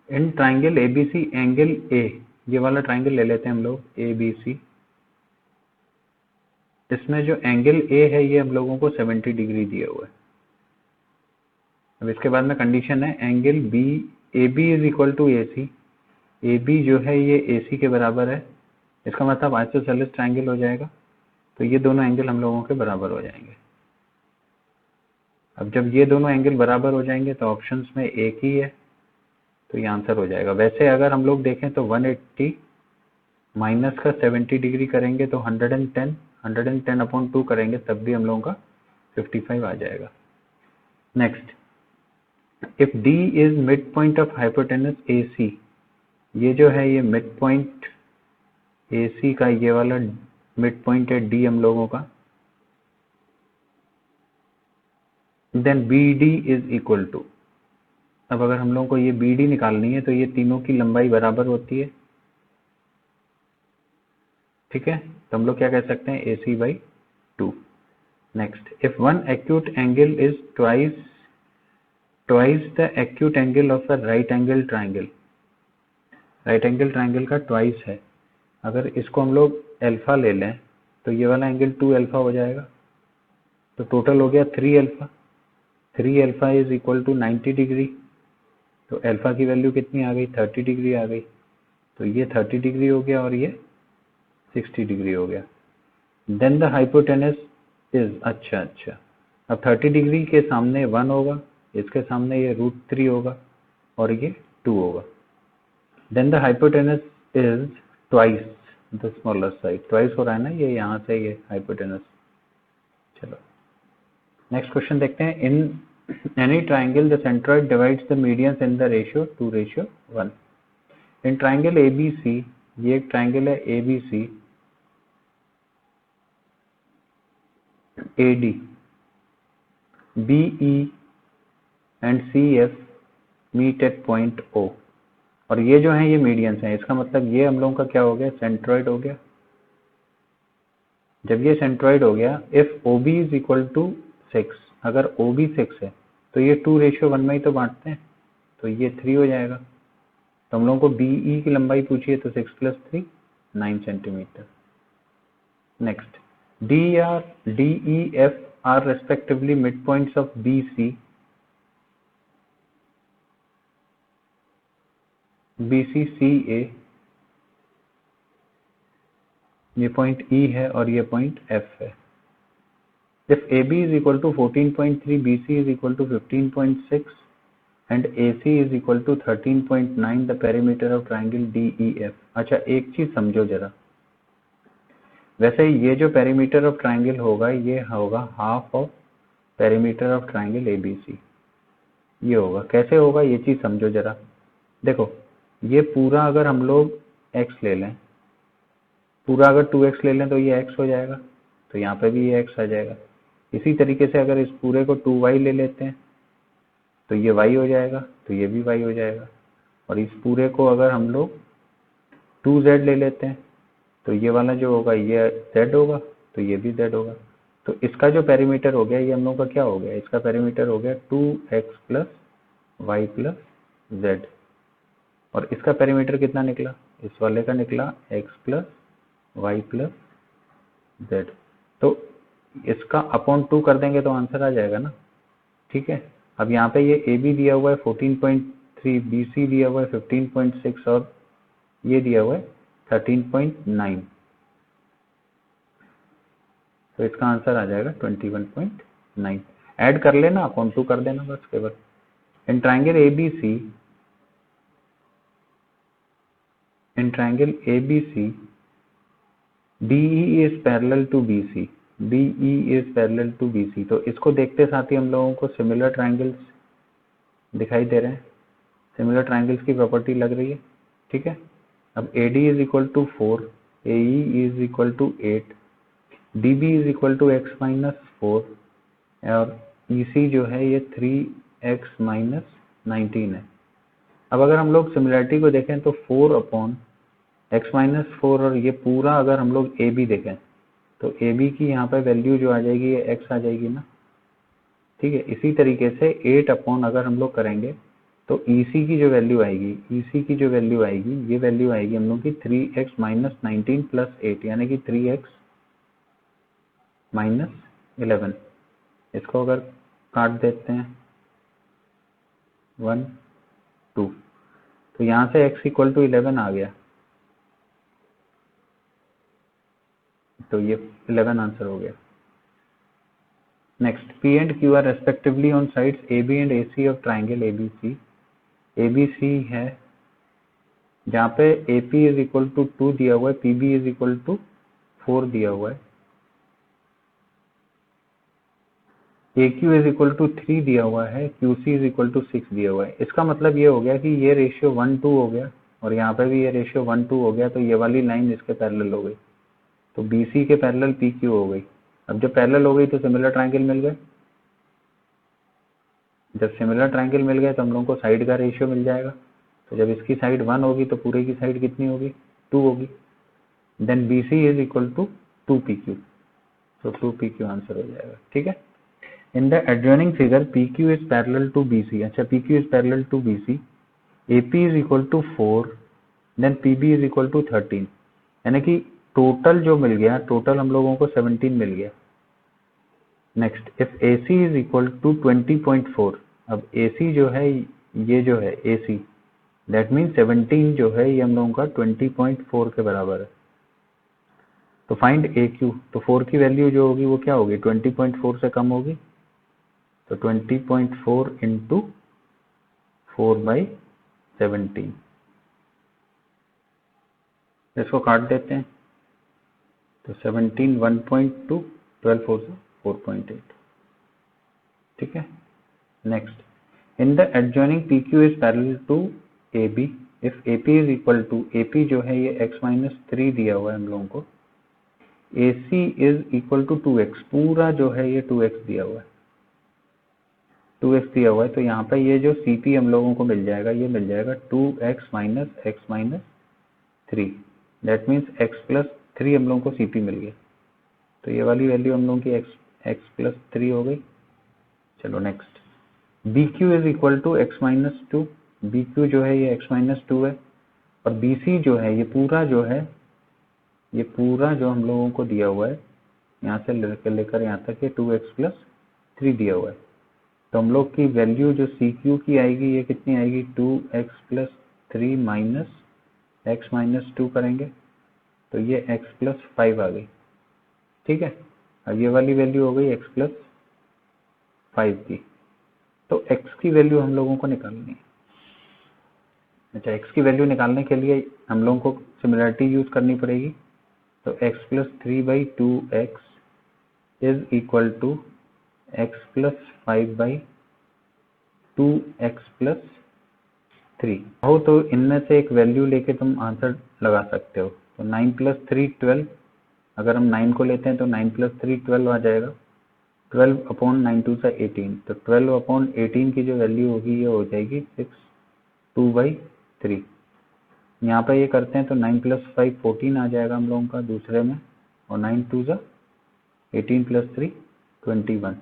In triangle ABC angle A, ये वाला triangle ले लेते हैं हम लोग एबीसी, इसमें जो एंगल ए है ये हम लोगों को 70 डिग्री दिया हुआ है। अब इसके बाद में कंडीशन है angle B A B is equal to A C, A B जो है ये ए सी के बराबर है, इसका मतलब आइसोसेलेस ट्राइंगल हो जाएगा, तो ये दोनों एंगल हम लोगों के बराबर हो जाएंगे। अब जब ये दोनों एंगल बराबर हो जाएंगे तो ऑप्शंस में एक ही है, तो ये आंसर हो जाएगा। वैसे अगर हम लोग देखें तो 180 माइनस का 70 डिग्री करेंगे तो 110, 110/2 करेंगे तब भी हम लोगों का 55 आ जाएगा। Next, if D is mid point of hypotenuse AC, ये जो है ये मिड पॉइंट AC का ये वाला मिड पॉइंट है D हम लोगों का, then BD is equal to, अब अगर हम लोगों को ये BD निकालनी है तो ये तीनों की लंबाई बराबर होती है, ठीक है, तो हम लोग क्या कह सकते हैं AC/2। Next, if one acute angle is twice the acute angle of a right angle triangle, right angle triangle का ट्वाइस है, अगर इसको हम लोग अल्फा ले लें तो ये वाला एंगल 2 अल्फा हो जाएगा, तो टोटल हो गया 3 alpha, 3 alpha is equal to 90 degree, तो अल्फा की वैल्यू कितनी आ गई 30 डिग्री आ गई, तो ये 30 डिग्री हो गया और ये 60 डिग्री हो गया। देन द हाइपोटेनस इज, अच्छा अब 30 डिग्री के सामने 1 होगा, इसके सामने ये √3 होगा और ये 2 होगा। Then the hypotenuse is twice the smaller side, twice हो रहा है ना ये, यहाँ से ये हाइपोटेनस। चलो नेक्स्ट क्वेश्चन देखते हैं। In any triangle the centroid divides the medians in the ratio 2:1। In triangle ABC, ये एक ट्राइंगल है ABC, AD, BE and CF meet at point O, और ये जो है ये मीडियंस हैं, इसका मतलब ये हम लोगों का क्या हो गया सेंट्रॉइड हो गया। जब ये सेंट्रॉइड हो गया, if OB is equal to 6, अगर OB 6 है तो ये 2:1 में ही तो बांटते हैं, तो ये 3 हो जाएगा। तो हम लोगों को BE की लंबाई पूछी है तो 6 + 3 9 centimetre. Next, DEF are respectively mid points of BC, BCCA, ये पॉइंट E है और ये पॉइंट F है। If AB is equal to 14.3, BC is equal to 15.6 and AC is equal to 13.9, the perimeter of triangle DEF। अच्छा एक चीज समझो जरा, वैसे ये जो पेरीमीटर ऑफ ट्राइंगल होगा ये होगा half of perimeter of triangle ABC, ये होगा। कैसे होगा ये चीज समझो जरा। देखो ये पूरा अगर हम लोग x ले लें, पूरा अगर 2x ले लें तो ये x हो जाएगा, तो यहाँ पे भी ये x आ जाएगा। इसी तरीके से अगर इस पूरे को 2y ले लेते हैं तो ये y हो जाएगा, तो ये भी y हो जाएगा। और इस पूरे को अगर हम लोग 2z ले लेते हैं तो ये वाला जो होगा ये z होगा, तो ये भी z होगा। तो इसका जो पेरीमीटर हो गया ये हम लोग का क्या हो गया, इसका पेरीमीटर हो गया 2x + y + z, और इसका पेरीमीटर कितना निकला, इस वाले का निकला x + y + z। तो इसका अपॉन 2 कर देंगे तो आंसर आ जाएगा ना, ठीक है। अब यहाँ पे ये AB दिया हुआ है 14.3, BC दिया हुआ है 15.6 और ये दिया हुआ है 13.9, तो इसका आंसर आ जाएगा 21.9। ऐड कर लेना, अपॉन 2 कर देना बस केवल। इन triangle ABC DE is parallel to BC, DE is parallel to BC, तो इसको देखते साथ ही हम लोगों को सिमिलर ट्राइंगल्स दिखाई दे रहे हैं, सिमिलर ट्राइंगल्स की प्रॉपर्टी लग रही है, ठीक है। अब AD is equal to 4, AE is equal to 8, DB is equal to x - 4 और EC जो है ये 3x - 19 है। अब अगर हम लोग सिमिलरिटी को देखें तो 4/x - 4 और ये पूरा अगर हम लोग AB देखें तो AB की यहाँ पर वैल्यू जो आ जाएगी ये x आ जाएगी ना, ठीक है। इसी तरीके से 8 अगर हम लोग करेंगे तो EC की जो वैल्यू आएगी, EC की जो वैल्यू आएगी, ये वैल्यू आएगी हम लोग की 3x माइनस 19 प्लस 8, यानी कि 3x माइनस 11। इसको अगर काट देते हैं 1 2, तो यहाँ से x इक्वल टू 11 आ गया, तो ये 11 आंसर हो गया। Next, P and Q are respectively on sides AB and AC of triangle ABC। ABC है जहाँ पे AP इज इक्वल टू 2 दिया हुआ है, PB इज इक्वल टू 4 दिया हुआ है, AQ इज इक्वल टू 3 दिया हुआ है, QC इज इक्वल टू 6 दिया हुआ है। इसका मतलब ये हो गया कि ये रेशियो 1:2 हो गया और यहाँ पे भी ये रेशियो 1:2 हो गया, तो ये वाली लाइन इसके पैरेलल हो गई, तो BC के पैरेलल PQ हो गई। अब जब पैरेलल हो गई तो सिमिलर ट्रायंगल मिल गए। जब सिमिलर ट्रायंगल मिल गए तो हम लोगों को साइड का रेशियो मिल जाएगा, तो जब इसकी साइड 1 होगी तो पूरे की साइड कितनी होगी, 2 होगी। Then BC is equal to 2PQ, तो 2PQ आंसर हो जाएगा। ठीक है। In the adjoining figure PQ is parallel to BC। अच्छा, PQ is parallel to BC, AP is equal to 4, then PB is equal to 13, यानी कि total जो मिल गया, टोटल हम लोगों को 17 मिल गया। Next, if AC is equal to 20.4, अब AC जो है, ये जो है AC, दैट मीन 17 जो है ये हम लोगों का 20.4 के बराबर है। तो फाइंड AQ, तो 4 की वैल्यू जो होगी वो क्या होगी, 20.4 से कम होगी, तो 20.4 इंटू 4/17, इसको काट देते हैं, तो 17 1.2, 12 4 से 4.8। ठीक है। Next, in the adjoining PQ is parallel to AB, if AP is equal to, AP जो है ये x माइनस 3 दिया हुआ है हम लोगों को, AC is equal to 2x, पूरा जो है ये 2x दिया हुआ है, 2x दिया हुआ है, तो यहाँ पे ये जो CP हम लोगों को मिल जाएगा, ये मिल जाएगा 2x minus x minus 3, that means x plus 3 हम लोगों को CP मिल गया, तो ये वाली वैल्यू हम लोगों की x प्लस 3 हो गई। चलो next, BQ is equal to x minus 2, BQ जो है ये x माइनस 2 है, और BC जो है ये पूरा जो है, ये पूरा जो हम लोगों को दिया हुआ है, यहाँ से लेकर यहाँ तक ये 2x प्लस 3 दिया हुआ है, तो हम लोग की वैल्यू जो CQ की आएगी ये कितनी आएगी, 2x plus 3 minus x minus 2 करेंगे, तो ये x प्लस 5 आ गई। ठीक है। अब ये वाली वैल्यू हो गई x प्लस 5 की, तो x की वैल्यू हम लोगों को निकालनी है। अच्छा, x की वैल्यू निकालने के लिए हम लोगों को सिमिलरिटी यूज करनी पड़ेगी, तो x plus 3/2x is equal to x plus 5/2x plus 3 हो, तो इनमें से एक वैल्यू लेके तुम आंसर लगा सकते हो। तो 9 प्लस 3 12, अगर हम 9 को लेते हैं तो 9 प्लस 3 12 आ जाएगा, 12/9 2 से 18, तो 12/18 की जो वैल्यू होगी ये हो जाएगी 6 2/3। यहाँ पे ये करते हैं तो 9 प्लस 5 14 आ जाएगा हम लोगों का दूसरे में, और 9 2 से 18 प्लस 3 21,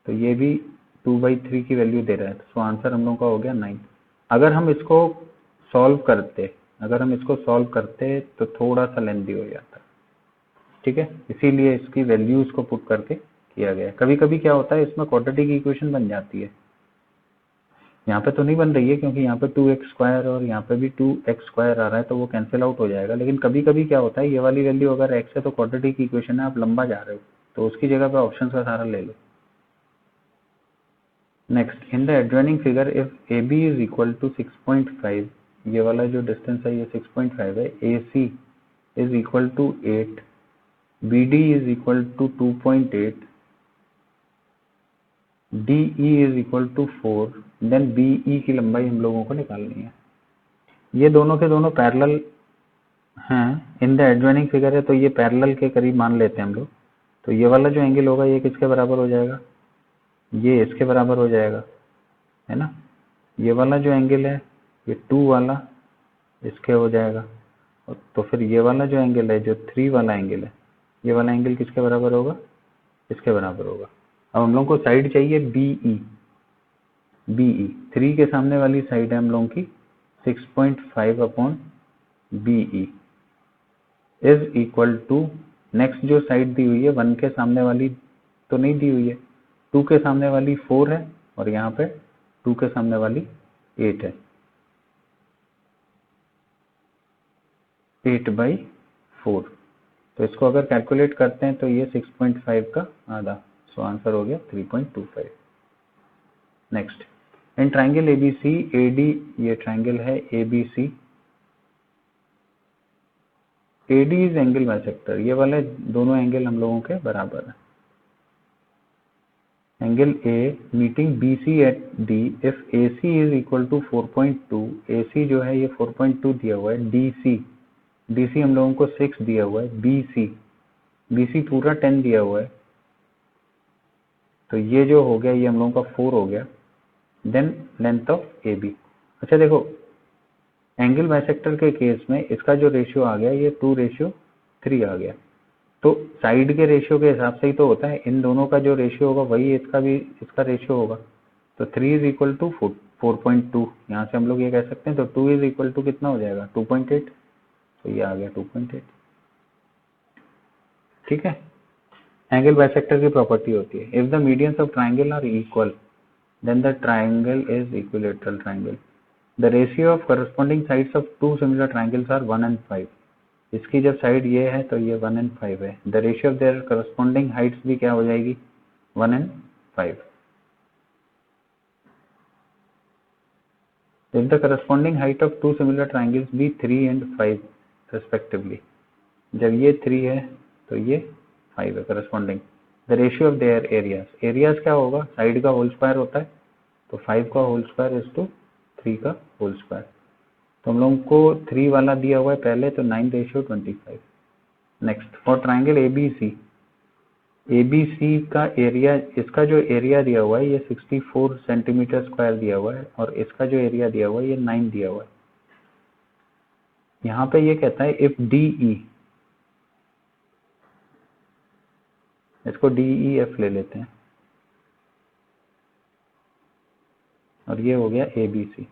तो ये भी 2/3 की वैल्यू दे रहा है, तो आंसर हम लोगों का हो गया 9। अगर हम इसको सॉल्व करते तो थोड़ा सा लेंदी हो जाता। ठीक है, इसीलिए इसकी वैल्यूज को पुट करके किया गया। कभी कभी क्या होता है, इसमें क्वाड्रेटिक इक्वेशन बन जाती है, यहाँ पे तो नहीं बन रही है क्योंकि यहाँ पे 2x स्क्वायर और यहाँ पे भी 2x स्क्वायर आ रहा है, तो वो कैंसिल आउट हो जाएगा। लेकिन कभी कभी क्या होता है, ये वाली वैल्यू अगर x है तो क्वाड्रेटिक इक्वेशन है, आप लंबा जा रहे हो, तो उसकी जगह पे ऑप्शन का सहारा ले लो। Next, in the adjoining figure if AB is equal to 6.5, ये वाला जो डिस्टेंस है ये 6.5 है, AC is equal to 8, BD is equal to 2.8, DE is equal to 4, then BE की लंबाई हम लोगों को निकालनी है। ये दोनों के दोनों पैरेलल हैं, इन द एडजॉइनिंग फिगर है, तो ये पैरेलल के करीब मान लेते हैं हम लोग। तो ये वाला जो एंगल होगा ये किसके बराबर हो जाएगा, ये इसके बराबर हो जाएगा, है ना। ये वाला जो एंगल है ये 2 वाला इसके हो जाएगा, और तो फिर ये वाला जो एंगल है, जो 3 वाला एंगल है, ये वाला एंगल किसके बराबर होगा, इसके बराबर होगा। अब हम लोग को साइड चाहिए BE, BE, 3 के सामने वाली साइड है हम लोगों की 6.5 upon BE is equal to, next जो साइड दी हुई है 1 के सामने वाली तो नहीं दी हुई है, 2 के सामने वाली 4 है और यहाँ पे 2 के सामने वाली 8 है, 8/4। तो इसको अगर कैलकुलेट करते हैं तो ये 6.5 का आधा, सो आंसर हो गया 3.25। Next, in triangle ABC AD, ये ट्राइंगल है ABC, AD is angle bisector, ये वाले दोनों एंगल हम लोगों के बराबर है। Angle A meeting BC at D if AC is equal to 4.2, AC जो है ये 4.2 दिया हुआ है, DC हम लोगों को 6 दिया हुआ है, BC पूरा 10 दिया हुआ है, तो ये जो हो गया ये हम लोगों का 4 हो गया। देन लेंथ ऑफ AB, अच्छा देखो एंगल बाइसेक्टर के केस में इसका जो रेशियो आ गया ये 2:3 आ गया, तो साइड के रेशियो के हिसाब से ही तो होता है, इन दोनों का जो रेशियो होगा वही इसका रेशियो होगा। तो 3 इज इक्वल टू 4.2, यहाँ से हम लोग ये कह सकते हैं, तो 2 इज इक्वल टू कितना हो जाएगा 2.8, तो ये आ गया 2.8। ठीक है, एंगल बाइसेक्टर की प्रॉपर्टी होती है, if the medians of triangle are equal then the triangle is equilateral triangle, the ratio of corresponding sides of two similar triangles are 1 and 5, इसकी जब साइड ये है तो ये 1 and 5 है, the ratio of their corresponding Heights भी क्या हो जाएगी 1 and 5। If the corresponding height of two similar triangles be 3 and 5 respectively, जब ये 3 है तो ये 5 है corresponding, the ratio of their areas क्या होगा, साइड का होल स्क्वायर होता है, तो 5 का होल स्क्वायर इज टू 3 का होल स्क्वायर, तो हम लोगों को 3 वाला दिया हुआ है पहले, तो 9:25। नेक्स्ट, फॉर ट्राइंगल ABC का एरिया, इसका जो एरिया दिया हुआ है ये 64 सेंटीमीटर स्क्वायर दिया हुआ है, और इसका जो एरिया दिया हुआ है ये 9 दिया हुआ है। यहाँ पे ये कहता है इफ DE, इसको DEF ले लेते हैं, और ये हो गया ABC।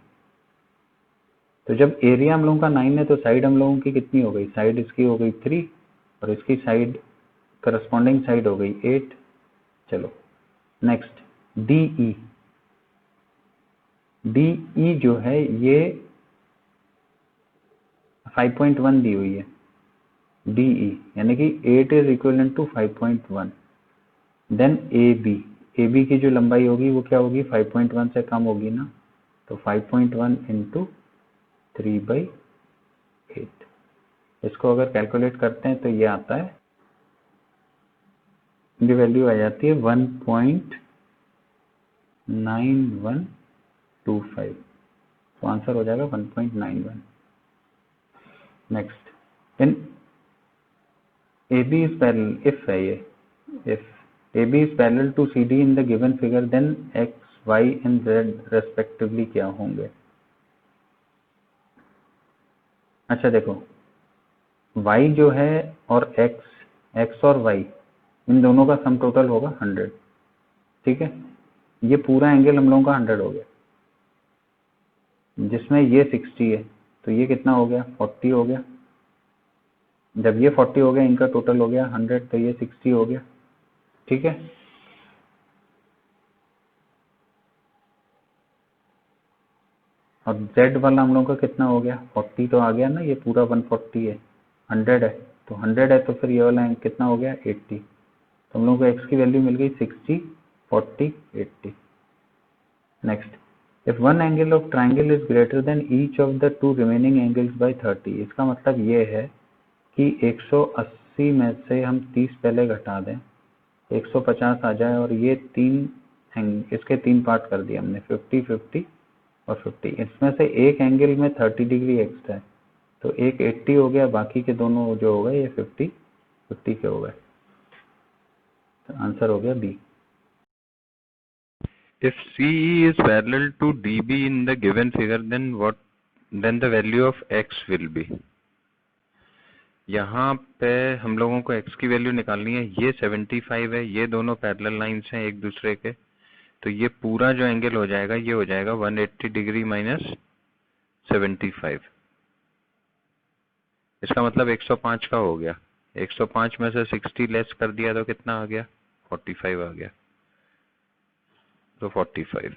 तो जब एरिया हम लोगों का 9 है तो साइड हम लोगों की कितनी हो गई, साइड इसकी हो गई 3 और इसकी साइड करस्पॉन्डिंग साइड हो गई 8। चलो नेक्स्ट, DE जो है ये 5.1 दी हुई है, DE यानी कि 8 is equal to 5.1। Then AB की जो लंबाई होगी वो क्या होगी 5.1 से कम होगी ना, तो 5.1 इंटू 3/8, इसको अगर कैलकुलेट करते हैं तो ये आता है, ये वैल्यू आ जाती है 1.9125, तो आंसर हो जाएगा 1.91। Next, in AB is parallel, if है ये, if AB is parallel to CD in the given figure then X, Y and Z respectively क्या होंगे। अच्छा देखो, Y जो है और X और Y इन दोनों का सम टोटल होगा 100, ठीक है, ये पूरा एंगल हम लोगों का 100 हो गया, जिसमें ये 60 है, तो ये कितना हो गया 40 हो गया, जब ये 40 हो गया इनका टोटल हो गया 100, तो ये 60 हो गया। ठीक है, और Z वाला हम लोगों का कितना हो गया 40 तो आ गया ना, ये पूरा 140 है, 100 है, तो 100 है तो फिर ये वाला कितना हो गया 80, तो हम लोगों को X की वैल्यू मिल गई 60, 40, 80। Next, if one angle of triangle is greater than each of the two remaining angles by 30, इसका मतलब ये है कि 180 में से हम 30 पहले घटा दें, 150 आ जाए, और ये इसके 3 पार्ट कर दिए हमने, 50, 50 और 50, इसमें से एक एंगल में 30 डिग्री एक्स्ट्रा है, तो एक 80 हो गया, बाकी के दोनों जो हो गए ये 50, 50 के हो गए, तो आंसर हो गया B. If CE is parallel to DB in the given figure, then the value of X will be. यहाँ पे हम लोगों को X की वैल्यू निकालनी है, ये 75 है, ये दोनों पैरेलल लाइंस हैं एक दूसरे के, तो ये पूरा जो एंगल हो जाएगा ये हो जाएगा 180 डिग्री माइनस 75। इसका मतलब 105 का हो गया। 105 में से 60 लेस कर दिया तो कितना आ गया? 45 आ गया। तो 45।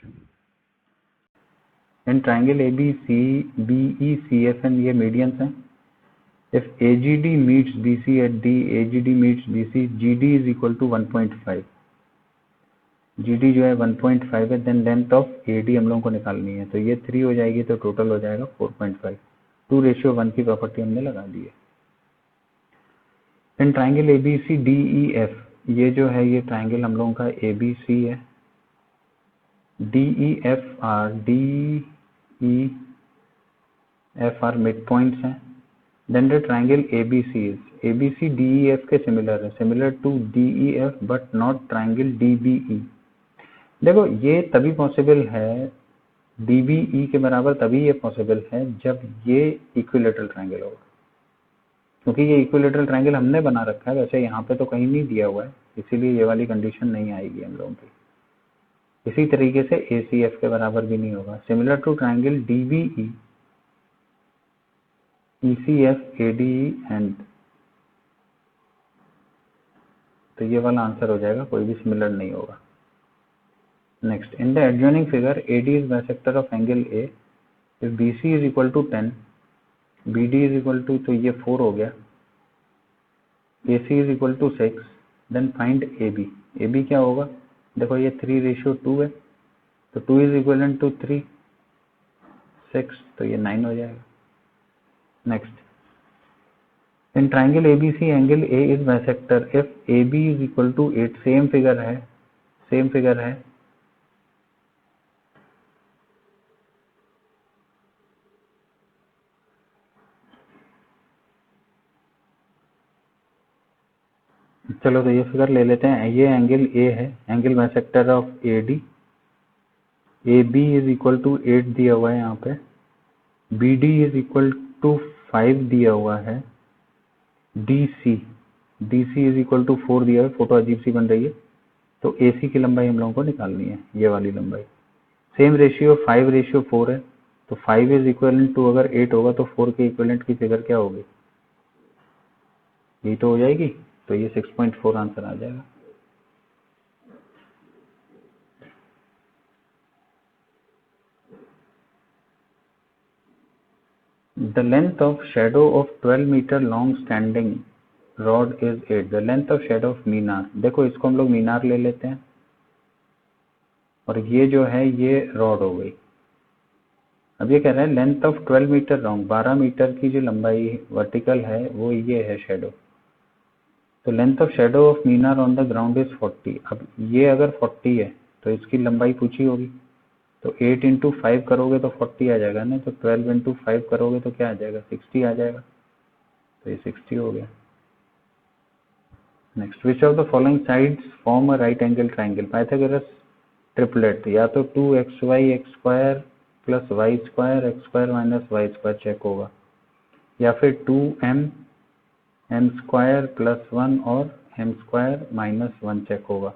इन ट्राइंगल ABCDECFN ये मीडियंस हैं। If AGD meets BC at D, AGD meets BC, GD is equal to 1.5. GD जो है 1.5 है, देन लेंथ ऑफ AD हम लोगों को निकालनी है, तो ये 3 हो जाएगी, तो टोटल हो जाएगा 4.5। 2:1 की प्रॉपर्टी हमने लगा दी है। इन ट्राइंगल ABCDEF, ये जो है ये ट्राइंगल हम लोगों का ABC है। DEF आर मिड पॉइंट्स हैं। Then the triangle ABC is ABC DEF के सिमिलर है, similar to DEF but not triangle DBE। देखो ये तभी पॉसिबल है, DBE के बराबर तभी ये पॉसिबल है जब ये इक्विलेटरल ट्राइंगल होगा, क्योंकि ये इक्विलेटरल ट्राइंगल हमने बना रखा है, वैसे यहाँ पे तो कहीं नहीं दिया हुआ है, इसीलिए ये वाली कंडीशन नहीं आएगी हम लोगों की। इसी तरीके से ACF के बराबर भी नहीं होगा, similar to triangle DBE, ECF, ADE and, तो ये वाला आंसर हो जाएगा, कोई भी सिमिलर नहीं होगा। Next, in the adjoining figure AD is bisector of angle A, if BC is equal to 10, BD is equal to, तो ये 4 हो गया, AC is equal to 6, then find AB। AB क्या होगा? देखो ये 3:2 है, तो 2 इज इक्वलेंट टू 3, 6, तो ये 9 हो जाएगा। Next, in triangle ABC angle A is bisector if AB is equal to 8। Same figure है, सेम फिगर है। चलो तो ये फिगर ले लेते हैं। ये एंगल A है, angle bisector of AD। AB is equal to 8 दिया हुआ है यहाँ पे, BD इज इक्वल टू 5 दिया हुआ है, DC इज इक्वल टू 4 दिया है, फोटो अजीब सी बन रही है, तो AC की लंबाई हम लोगों को निकालनी है, ये वाली लंबाई। सेम रेशियो 5:4 है, तो 5 इज इक्वलेंट टू, अगर 8 होगा तो 4 के इक्वलेंट की फिगर क्या होगी? यही तो हो जाएगी, तो ये 6.4 आंसर आ जाएगा। The length of shadow of 12 metre long standing rod is 8. The length of shadow of मीनार, देखो इसको हम लोग मीनार ले लेते हैं, और ये जो है ये रॉड हो गई। अब ये कह रहे हैं length of 12 metre long, 12 metre की जो लंबाई वर्टिकल है वो ये है शैडो। तो length of shadow of Minar on the ground is 40। अब ये अगर 40 है तो इसकी लंबाई पूछी होगी, तो 8 इंटू 5 करोगे तो 40 आ जाएगा ना, तो 12 इंटू 5 करोगे तो क्या आ जाएगा? 60 आ जाएगा, तो ये 60 हो गया। Next, which of the following sides form a right angle triangle? Pythagoras triplet, या तो 2xy x square plus y square x square minus y square check होगा, या फिर 2m m स्क्वायर प्लस 1 और m स्क्वायर माइनस 1 चेक होगा।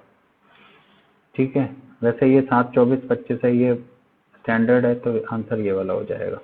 ठीक है, वैसे ये 7, 24, 25 है, ये स्टैंडर्ड है, तो आंसर ये वाला हो जाएगा।